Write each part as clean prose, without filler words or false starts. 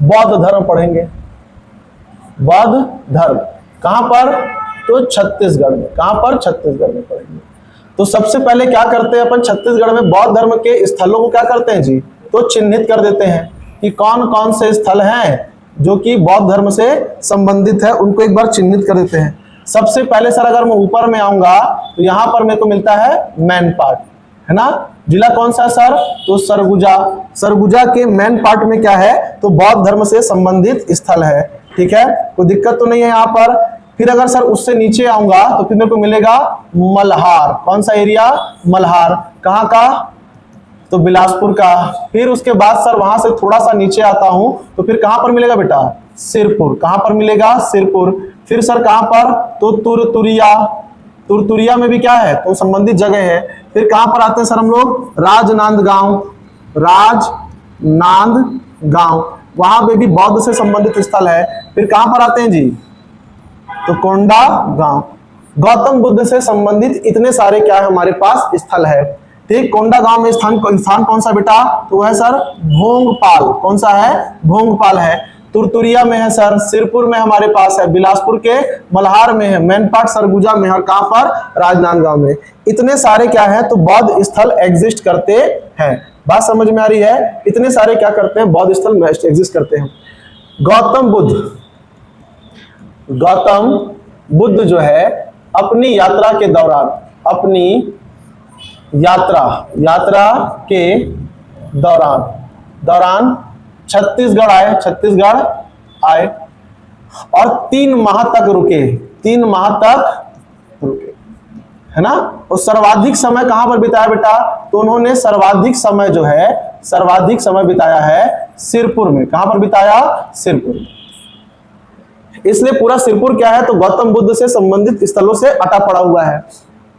बौद्ध धर्म पढ़ेंगे। बौद्ध धर्म कहां पर? तो छत्तीसगढ़ में। कहां पर? छत्तीसगढ़ में पढ़ेंगे। तो सबसे पहले क्या करते हैं अपन छत्तीसगढ़ में बौद्ध धर्म के स्थलों को क्या करते हैं जी, तो चिन्हित कर देते हैं कि कौन कौन से स्थल हैं जो कि बौद्ध धर्म से संबंधित है, उनको एक बार चिन्हित कर देते हैं। सबसे पहले सर अगर मैं ऊपर में आऊंगा तो यहां पर मेरे को मिलता है मैन पार्ट, है ना। जिला कौन सा सर? तो सरगुजा। सरगुजा के मैन पार्ट में क्या है? तो बौद्ध धर्म से संबंधित स्थल है। ठीक है, कोई दिक्कत तो नहीं है यहाँ पर। फिर अगर सर उससे नीचे आऊंगा तो फिर मेरे को मिलेगा मल्हार। कौन सा एरिया? मल्हार। कहाँ का? तो बिलासपुर का। फिर उसके बाद सर वहां से थोड़ा सा नीचे आता हूं तो फिर कहां पर मिलेगा बेटा? सिरपुर। कहां पर मिलेगा? सिरपुर। फिर सर कहां पर? तो तुरतुरिया। तुरतुरिया में भी क्या है? तो संबंधित जगह है। फिर कहां पर आते हैं सर हम लोग? राजनांदगांव। राजनांदगांव, वहां पे भी बौद्ध से संबंधित स्थल है। फिर कहां पर आते हैं जी? तो कोंडागांव। गौतम बुद्ध से संबंधित इतने सारे क्या है हमारे पास स्थल है। ठीक, कोंडागांव में स्थान कौन सा बेटा? तो वह है सर भोंगपाल। कौन सा है? भोंगपाल है। तुरतुरिया में है सर, सिरपुर में हमारे पास है, बिलासपुर के मल्हार में है, मैनपाट सरगुजा में, और कहां पर? राजनांदगांव में। इतने सारे क्या है तो बौद्ध स्थल एग्जिस्ट करते हैं। बात समझ में आ रही है? इतने सारे क्या करते हैं? बौद्ध स्थल एग्जिस्ट करते हैं। गौतम बुद्ध जो है अपनी यात्रा के दौरान छत्तीसगढ़ आए और 3 माह तक रुके। है ना। और सर्वाधिक समय कहां पर बिताया बेटा? तो उन्होंने सर्वाधिक समय बिताया है सिरपुर में। कहां पर बिताया? सिरपुर। इसलिए पूरा सिरपुर क्या है तो गौतम बुद्ध से संबंधित स्थलों से अटा पड़ा हुआ है।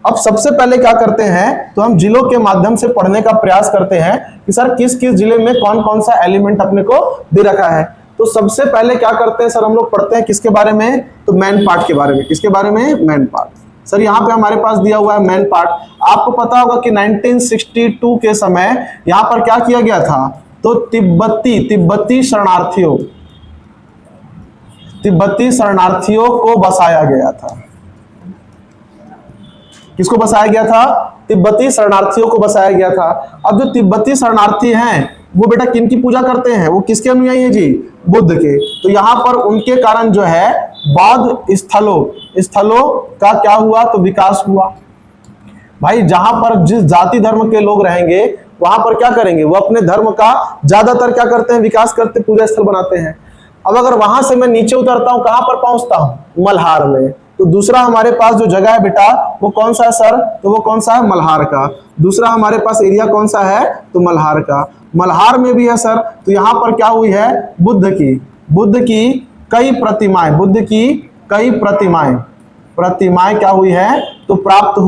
अब सबसे पहले क्या करते हैं तो हम जिलों के माध्यम से पढ़ने का प्रयास करते हैं कि सर किस किस जिले में कौन कौन सा एलिमेंट अपने को दे रखा है। तो सबसे पहले क्या करते हैं सर हम लोग पढ़ते हैं किसके बारे में? तो मैन पार्ट के बारे में। किसके बारे में? Man part. सर यहाँ पे हमारे पास दिया हुआ है मैन पार्ट। आपको पता होगा कि 1962 के समय यहाँ पर क्या किया गया था? तो तिब्बती शरणार्थियों को बसाया गया था। किसको बसाया गया था? तिब्बती शरणार्थियों को बसाया गया था। अब जो तिब्बती शरणार्थी हैं वो बेटा किनकी पूजा करते हैं? वो किसके अनुयायी हैं जी? बुद्ध के। तो यहां पर उनके कारण जो है बौद्ध स्थलों का क्या हुआ? तो विकास हुआ। भाई जहां पर जिस जाति धर्म के लोग रहेंगे वहां पर क्या करेंगे? वो अपने धर्म का ज्यादातर क्या करते हैं? विकास करते, पूजा स्थल बनाते हैं। अब अगर वहां से मैं नीचे उतरता हूं, कहां पर पहुंचता हूं? मल्हार में। तो दूसरा हमारे पास जो जगह है बेटा वो कौन सा है सर? तो वो कौन सा है? मल्हार का। दूसरा हमारे पास एरिया कौन सा है? तो मल्हार का। मल्हार में भी है सर। तो यहां पर क्या हुई है? बुद्ध की कई प्रतिमाएं क्या हुई है? तो प्राप्त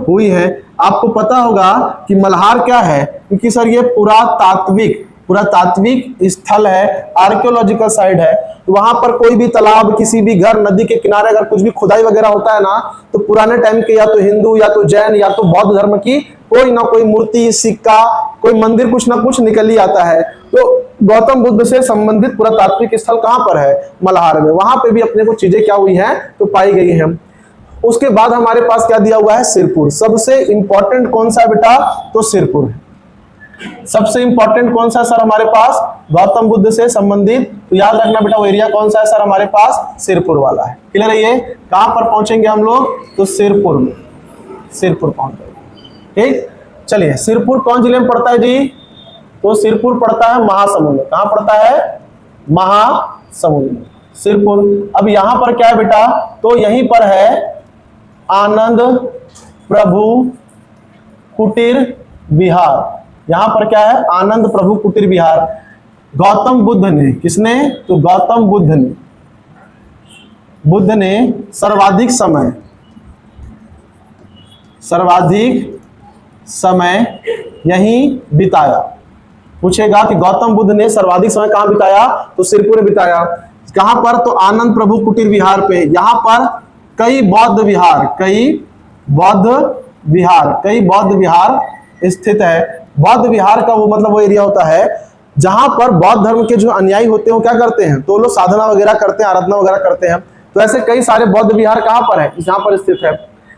हुई है। आपको पता होगा कि मल्हार क्या है, क्योंकि सर ये पुरातात्विक स्थल है, आर्कियोलॉजिकल साइट है। तो वहां पर कोई भी तालाब, किसी भी घर, नदी के किनारे अगर कुछ भी खुदाई वगैरह होता है ना, तो पुराने टाइम के या तो हिंदू या तो जैन या तो बौद्ध धर्म की कोई ना कोई मूर्ति, सिक्का, कोई मंदिर, कुछ ना कुछ निकल ही आता है। तो गौतम बुद्ध से संबंधित पुरातात्विक स्थल कहां पर है? मल्हार में। वहां पे भी अपने को चीजें क्या हुई हैं? तो पाई गई हैं। उसके बाद हमारे पास क्या दिया हुआ है? सिरपुर। सबसे इंपॉर्टेंट कौन सा बेटा? तो सिरपुर है। सबसे इंपॉर्टेंट कौन सा सर हमारे पास? गौतम बुद्ध से संबंधित। तो याद रखना बेटा वो एरिया कौन सा है सर हमारे पास? सिरपुर वाला है। क्लियर है ये? कहां पर पहुंचेंगे हम लोग? तो सिरपुर में। सिरपुर पहुंचेंगे। ठीक, चलिए सिरपुर कौन जिले में पड़ता है जी? तो सिरपुर पड़ता है महासमुंद में। कहां पड़ता है? महासमुंद में सिरपुर। अब यहां पर क्या है बेटा? तो यहीं पर है आनंद प्रभु कुटीर विहार। यहां पर क्या है? आनंद प्रभु कुटीर विहार। गौतम बुद्ध ने, किसने? तो गौतम बुद्ध ने सर्वाधिक समय यहीं बिताया। पूछेगा कि गौतम बुद्ध ने सर्वाधिक समय कहां बिताया? तो सिरपुर में बिताया। कहां पर? तो आनंद प्रभु कुटीर विहार पे। यहां पर कई बौद्ध विहार स्थित है। बौद्ध विहार का वो मतलब वो एरिया होता है जहां पर बौद्ध धर्म के जो अनुयायी होते हैं वो क्या करते हैं, तो लोग साधना वगैरह करते हैं, आराधना वगैरह करते हैं। तो ऐसे कई सारे बौद्ध विहार कहां पर है, यहाँ पर स्थित है।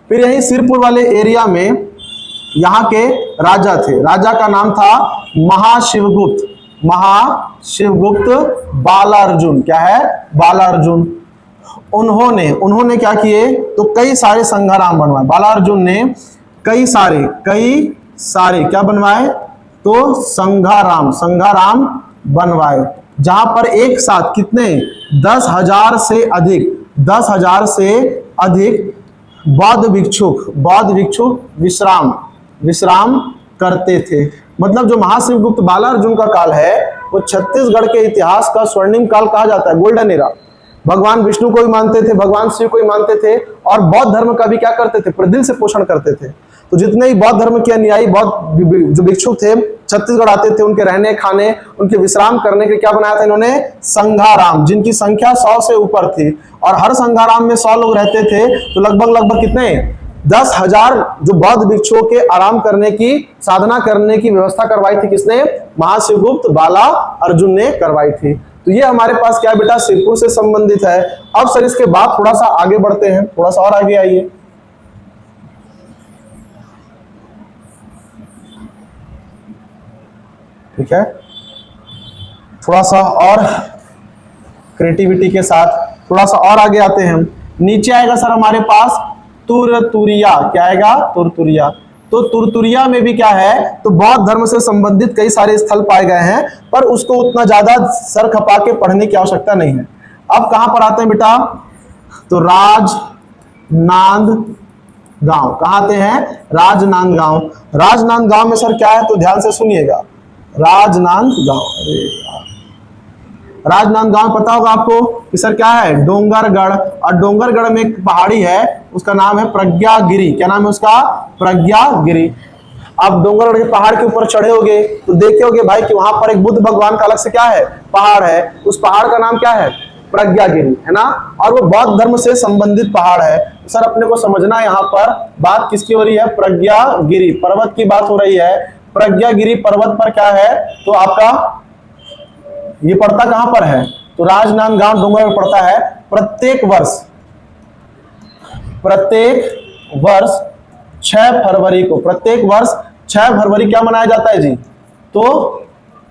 फिर यही सिरपुर वाले एरिया में यहाँ के राजा थे, राजा का नाम था महाशिवगुप्त, महाशिवगुप्त बालार्जुन, क्या है, बालार्जुन। उन्होंने क्या किए, तो कई सारे संघाराम बनवाए। बालार्जुन ने कई सारे क्या बनवाए, तो संघाराम बनवाए, जहां पर एक साथ कितने 10,000 से अधिक बौद्ध भिक्षुक विश्राम करते थे। मतलब जो महाशिवगुप्त बालार्जुन का काल है वो छत्तीसगढ़ के इतिहास का स्वर्णिम काल कहा जाता है, गोल्डन एरा। भगवान विष्णु को भी मानते थे, भगवान शिव को भी मानते थे, और बौद्ध धर्म का भी क्या करते थे, प्रतिदिन से पोषण करते थे। तो जितने ही बौद्ध धर्म के अनुयायी, बौद्ध जो भिक्षुक थे, छत्तीसगढ़ आते थे, उनके रहने खाने, उनके विश्राम करने के क्या बनाया था इन्होंने, संघाराम, जिनकी संख्या 100 से ऊपर थी। और हर संघाराम में 100 लोग रहते थे, तो लगभग कितने 10,000 जो बौद्ध भिक्षुओं के आराम करने की, साधना करने की व्यवस्था करवाई थी किसने, महाशिवगुप्त बालार्जुन ने करवाई थी। तो ये हमारे पास क्या बेटा, सिरपुर से संबंधित है। अब सर इसके बाद थोड़ा सा आगे बढ़ते हैं, थोड़ा सा और आगे आइए। ठीक है, थोड़ा सा और क्रिएटिविटी के साथ थोड़ा सा और आगे आते हैं हम। नीचे आएगा सर हमारे पास तुरतुरिया, क्या आएगा, तुरतुरिया। तो तुरतुरिया में भी क्या है, तो बौद्ध धर्म से संबंधित कई सारे स्थल पाए गए हैं, पर उसको उतना ज्यादा सर खपा के पढ़ने की आवश्यकता नहीं है। अब कहां पर आते हैं बेटा, तो राजनांदगांव। कहां आते हैं, राजनांदगांव। राजनांदगांव में सर क्या है, तो ध्यान से सुनिएगा, राजनांदगांव पता होगा आपको कि सर क्या है, डोंगरगढ़। और डोंगरगढ़ में एक पहाड़ी है, उसका नाम है प्रज्ञागिरी। क्या नाम है उसका, प्रज्ञागिरी। अब डोंगरगढ़ के पहाड़ के ऊपर चढ़े होगे तो देखे होगे भाई कि वहां पर एक बुद्ध भगवान का अलग से क्या है, पहाड़ है। उस पहाड़ का नाम क्या है, प्रज्ञागिरी, है ना। और वो बौद्ध धर्म से संबंधित पहाड़ है। सर अपने को समझना, यहाँ पर बात किसकी हो रही है, प्रज्ञागिरी पर्वत की बात हो रही है। प्रज्ञागिरी पर्वत पर क्या है, तो आपका ये पड़ता कहां पर है, तो राजनांदगांव डोंगर में पड़ता है। प्रत्येक वर्ष 6 फरवरी को, प्रत्येक वर्ष 6 फरवरी क्या मनाया जाता है जी, तो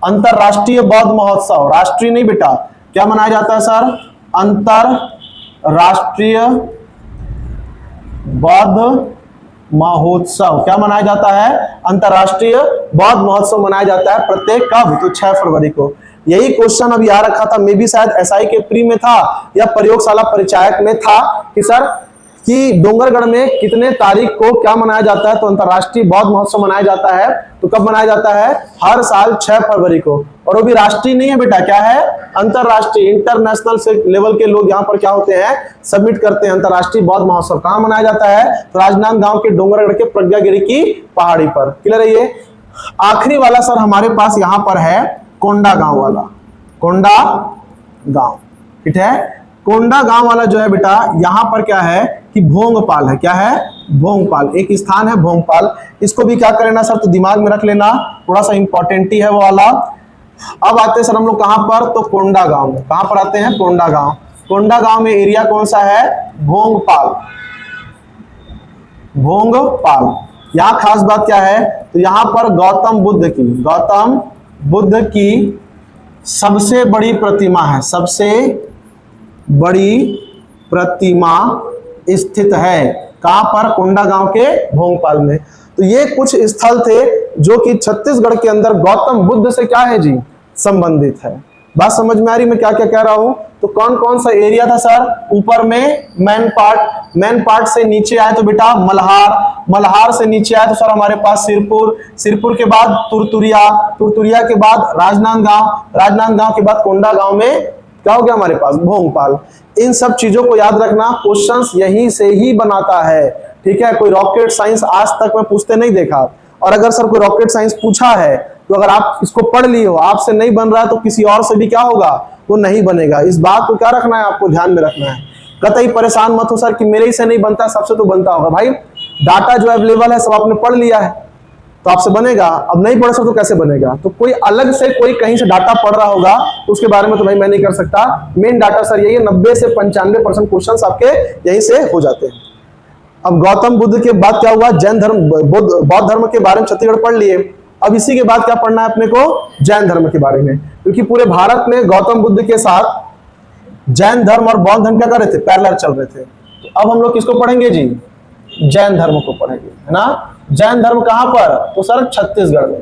अंतरराष्ट्रीय बौद्ध महोत्सव। राष्ट्रीय नहीं बेटा, क्या मनाया जाता है सर, अंतरराष्ट्रीय बौद्ध महोत्सव। क्या मनाया जाता है, अंतरराष्ट्रीय बौद्ध महोत्सव मनाया जाता है प्रत्येक कब, तो 6 फरवरी को। यही क्वेश्चन अभी आ रखा था, मे भी शायद एसआई के प्री में था या प्रयोगशाला परिचायक में था कि सर कि डोंगरगढ़ में कितने तारीख को क्या मनाया जाता है, तो अंतरराष्ट्रीय बौद्ध महोत्सव मनाया जाता है। तो कब मनाया जाता है, हर साल 6 फरवरी को। और वो भी राष्ट्रीय नहीं है बेटा, क्या है, अंतरराष्ट्रीय, इंटरनेशनल से लेवल के लोग यहाँ पर क्या होते हैं, सबमिट करते हैं। अंतरराष्ट्रीय बौद्ध महोत्सव कहाँ मनाया जाता है, तो राजनांदगांव के डोंगरगढ़ के प्रज्ञागिरी की पहाड़ी पर। क्लियर है ये। आखिरी वाला सर हमारे पास यहाँ पर है कोंडागांव वाला, कोंडागांव, ठीक है। कोंडागांव वाला जो है बेटा, यहां पर क्या है कि भोंगपाल है। क्या है, भोंगपाल एक स्थान है, भोंगपाल। इसको भी क्या करना सर, तो दिमाग में रख लेना, थोड़ा सा इंपॉर्टेंट ही है वो वाला। अब आते हैं सर हम लोग कहां पर, तो कोंडागांव में। कहां पर आते हैं, कोंडागांव। कोंडागांव में एरिया कौन सा है, भोंगपाल, भोंगपाल। यहां खास बात क्या है, तो यहां पर गौतम बुद्ध की सबसे बड़ी प्रतिमा है, सबसे बड़ी प्रतिमा स्थित है। कहां पर, कोंडागांव के भोंगपाल में। तो ये कुछ स्थल थे जो कि छत्तीसगढ़ के अंदर गौतम बुद्ध से क्या है जी, संबंधित है। बात समझ में आ रही मैं क्या क्या कह रहा हूं। तो कौन कौन सा एरिया था सर, ऊपर में मेन पार्ट से नीचे आए तो बेटा मल्हार से नीचे आए तो सर हमारे पास सिरपुर के बाद तुरतुरिया के बाद राजनांदगांव के बाद कोंडागांव में क्या हो गया हमारे पास, भोंगपाल। इन सब चीजों को याद रखना, क्वेश्चंस यहीं से ही बनाता है, ठीक है। कोई रॉकेट साइंस आज तक मैं पूछते नहीं देखा। और अगर सर कोई रॉकेट साइंस पूछा है तो अगर आप इसको पढ़ लिए हो, आपसे नहीं बन रहा है तो किसी और से भी क्या होगा, वो नहीं बनेगा। इस बात को क्या रखना है, आपको ध्यान में रखना है। कतई परेशान मत हो सर कि मेरे ही से नहीं बनता, सबसे तो बनता होगा। भाई डाटा जो अवेलेबल है सब आपने पढ़ लिया है, तो आपसे बनेगा। अब नहीं पढ़े सर तो कैसे बनेगा? तो कोई अलग से कोई कहीं से डाटा पढ़ रहा होगा तो उसके बारे में तो भाई मैं नहीं कर सकता। मेन डाटा सर यही है, 90 से 95% क्वेश्चन आपके यहीं से हो जाते हैं। अब गौतम बुद्ध के बाद क्या हुआ? जैन धर्म, बौद्ध धर्म के बारे में छत्तीसगढ़ पढ़ लिए। अब इसी के बाद क्या पढ़ना है अपने को? जैन धर्म के बारे में, क्योंकि पूरे भारत में गौतम बुद्ध के साथ जैन धर्म और बौद्ध धर्म क्या कर रहे थे? पैरेलल चल रहे थे। तो अब हम लोग किसको पढ़ेंगे जी? जैन धर्म को पढ़ेंगे, है ना। जैन धर्म कहां पर? तो सर छत्तीसगढ़ में।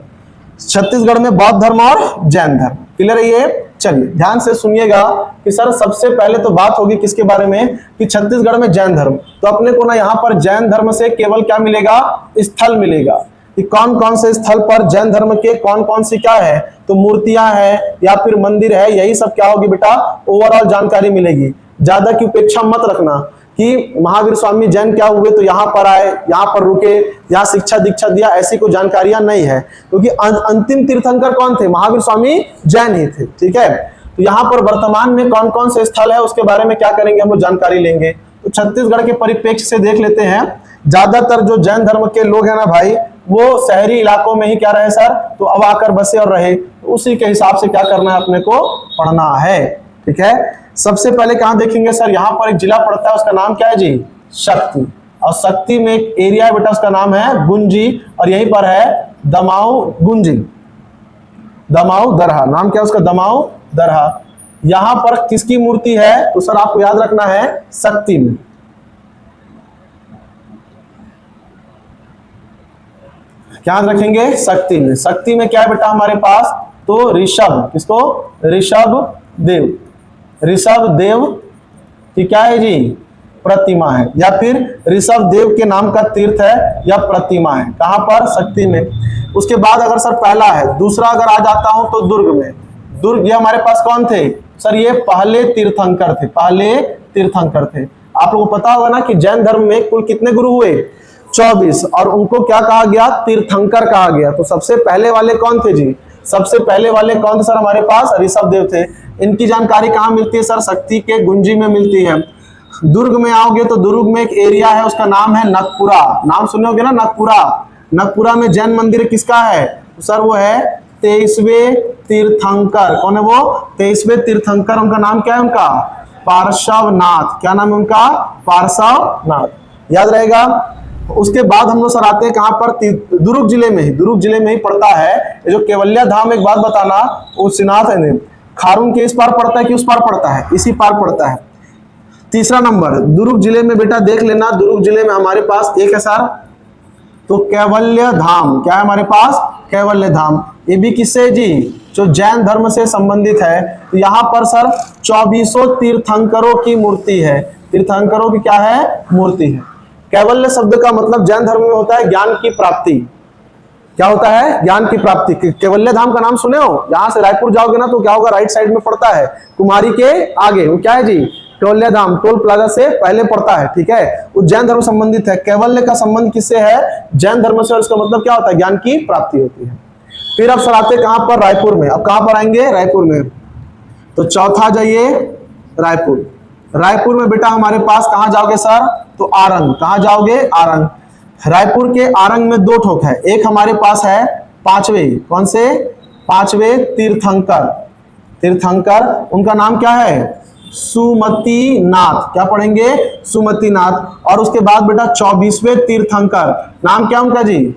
छत्तीसगढ़ में बौद्ध धर्म और जैन धर्म। क्लियर है ये? चलिए ध्यान से सुनिएगा कि सर सबसे पहले तो बात होगी किसके बारे में? कि छत्तीसगढ़ में जैन धर्म। तो अपने को ना यहाँ पर जैन धर्म से केवल क्या मिलेगा? स्थल मिलेगा कि कौन कौन से स्थल पर जैन धर्म के कौन कौन सी क्या है, तो मूर्तियां हैं या फिर मंदिर है, यही सब क्या होगी बेटा? ओवरऑल जानकारी मिलेगी। ज्यादा की उपेक्षा मत रखना कि महावीर स्वामी जैन क्या हुए तो यहाँ पर आए, यहाँ पर रुके, यहाँ शिक्षा दीक्षा दिया, ऐसी कोई जानकारियां नहीं है, क्योंकि अंतिम तीर्थंकर कौन थे? महावीर स्वामी जैन ही थे। ठीक है, तो यहाँ पर वर्तमान में कौन कौन से स्थल है उसके बारे में क्या करेंगे हम लोग? जानकारी लेंगे। तो छत्तीसगढ़ के परिप्रेक्ष्य से देख लेते हैं। ज्यादातर जो जैन धर्म के लोग हैं ना भाई, वो शहरी इलाकों में ही क्या रहे सर? तो अब आकर बसे और रहे। तो उसी के हिसाब से क्या करना है अपने को? पढ़ना है। ठीक है, सबसे पहले कहां देखेंगे सर? यहाँ पर एक जिला पड़ता है, उसका नाम क्या है जी? शक्ति। और शक्ति में एक एरिया है बेटा, उसका नाम है गुंजी, और यहीं पर है दमाऊ गुंजी, दमाऊ दरहा। नाम क्या है उसका? दमाऊ दरहा। यहां पर किसकी मूर्ति है? तो सर आपको याद रखना है शक्ति में। क्या याद रखेंगे? शक्ति में। शक्ति में क्या है बेटा हमारे पास? तो ऋषभ, किसको? ऋषभ देव। ऋषभ देव की क्या है जी? प्रतिमा है, या फिर ऋषभ देव के नाम का तीर्थ है या प्रतिमा है। कहां पर? शक्ति में। उसके बाद अगर सर पहला है, दूसरा अगर आ जाता हूं तो दुर्ग में। दुर्ग ये हमारे पास कौन थे सर? ये पहले तीर्थंकर थे, पहले तीर्थंकर थे। आप लोगों को पता होगा ना कि जैन धर्म में कुल कितने गुरु हुए? 24, और उनको क्या कहा गया? तीर्थंकर कहा गया। तो सबसे पहले वाले कौन थे जी? सबसे पहले वाले कौन थे सर? हमारे पास ऋषभ देव थे। इनकी जानकारी कहाँ मिलती है सर? शक्ति के गुंजी में मिलती है। दुर्ग में आओगे तो दुर्ग में एक एरिया है, उसका नाम है नगपुरा। नाम सुने होगे ना, नगपुरा। नगपुरा में जैन मंदिर किसका है? तो सर वो है 23वें तीर्थंकर। कौन है वो? 23वें तीर्थंकर। उनका नाम क्या है? उनका पार्श्वनाथ। क्या नाम है उनका? पार्श्वनाथ। याद रहेगा। उसके बाद हम लोग सर आते हैं कहां पर? दुर्ग जिले में ही, दुर्ग जिले में ही पड़ता है ये जो केवल्या धाम। एक बात बताना, वो श्रीनाथ है खारून के इस पार पड़ता है कि उस पार पड़ता है? इसी पार पड़ता है। तीसरा नंबर दुर्ग जिले में बेटा देख लेना, दुर्ग जिले में हमारे पास एक है सर तो कैवल्य धाम। क्या है हमारे पास? कैवल्य धाम। ये भी किससे जी? जो जैन धर्म से संबंधित है। तो यहाँ पर सर 2400 तीर्थंकरों की मूर्ति है। तीर्थंकरों की क्या है? मूर्ति है। कैवल्य शब्द का मतलब जैन धर्म में होता है ज्ञान की प्राप्ति। क्या होता है? ज्ञान की प्राप्ति। कैवल्य धाम का नाम सुने हो? यहां से रायपुर जाओगे ना तो क्या होगा? राइट साइड में पड़ता है, कुमारी के आगे। वो क्या है जी? कैवल्य धाम। टोल प्लाजा से पहले पड़ता है। ठीक है, वो जैन धर्म संबंधित है। कैवल्य का संबंध किससे है? जैन धर्म से। और इसका मतलब क्या होता है? ज्ञान की प्राप्ति होती है। फिर अब सर आते कहां पर? रायपुर में। अब कहां पर आएंगे? रायपुर में। तो चौथा जाइए रायपुर। रायपुर में बेटा हमारे पास कहां जाओगे सर? तो आरंग। कहां जाओगे? आरंग। रायपुर के आरंग में दो ठोक है। एक हमारे पास है पांचवें। कौन से? पांचवें तीर्थंकर। तीर्थंकर उनका नाम क्या है? सुमति नाथ। क्या पढ़ेंगे? सुमति नाथ। और उसके बाद बेटा 24वें तीर्थंकर, नाम क्या उनका जी?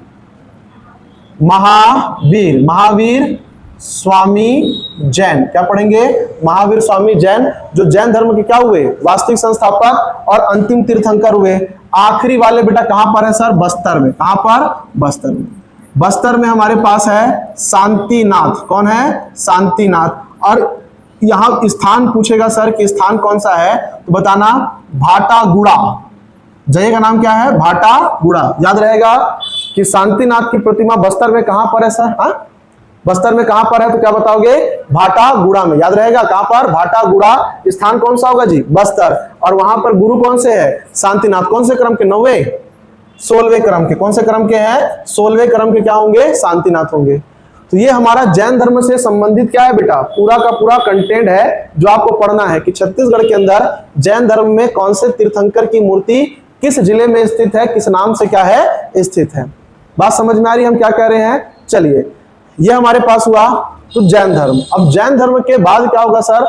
महावीर। महावीर स्वामी जैन। क्या पढ़ेंगे? महावीर स्वामी जैन, जो जैन धर्म के क्या हुए? वास्तविक संस्थापक और अंतिम तीर्थंकर हुए। आखिरी वाले बेटा कहां पर है सर? बस्तर में। कहां पर? बस्तर में। बस्तर में हमारे पास है शांतिनाथ। कौन है? शांतिनाथ। और यहां स्थान पूछेगा सर कि स्थान कौन सा है, तो बताना भाटागुड़ा। जगह का नाम क्या है? भाटागुड़ा। याद रहेगा कि शांतिनाथ की प्रतिमा बस्तर में कहां पर है सर? हाँ, बस्तर में कहां पर है? तो क्या बताओगे? भाटागुड़ा में। याद रहेगा कहां पर? भाटागुड़ा। स्थान कौन सा होगा जी? बस्तर। और वहां पर गुरु कौन से है? शांतिनाथ। कौन से क्रम के? 9वें 16वें क्रम के। कौन से क्रम के हैं? 16वें क्रम के क्या होंगे? शांतिनाथ होंगे। तो ये हमारा जैन धर्म से संबंधित क्या है बेटा? पूरा का पूरा कंटेंट है जो आपको पढ़ना है कि छत्तीसगढ़ के अंदर जैन धर्म में कौन से तीर्थंकर की मूर्ति किस जिले में स्थित है, किस नाम से क्या है? स्थित है। बात समझ में आ रही है हम क्या कह रहे हैं? चलिए, ये हमारे पास हुआ तो जैन धर्म। अब जैन धर्म के बाद क्या होगा सर?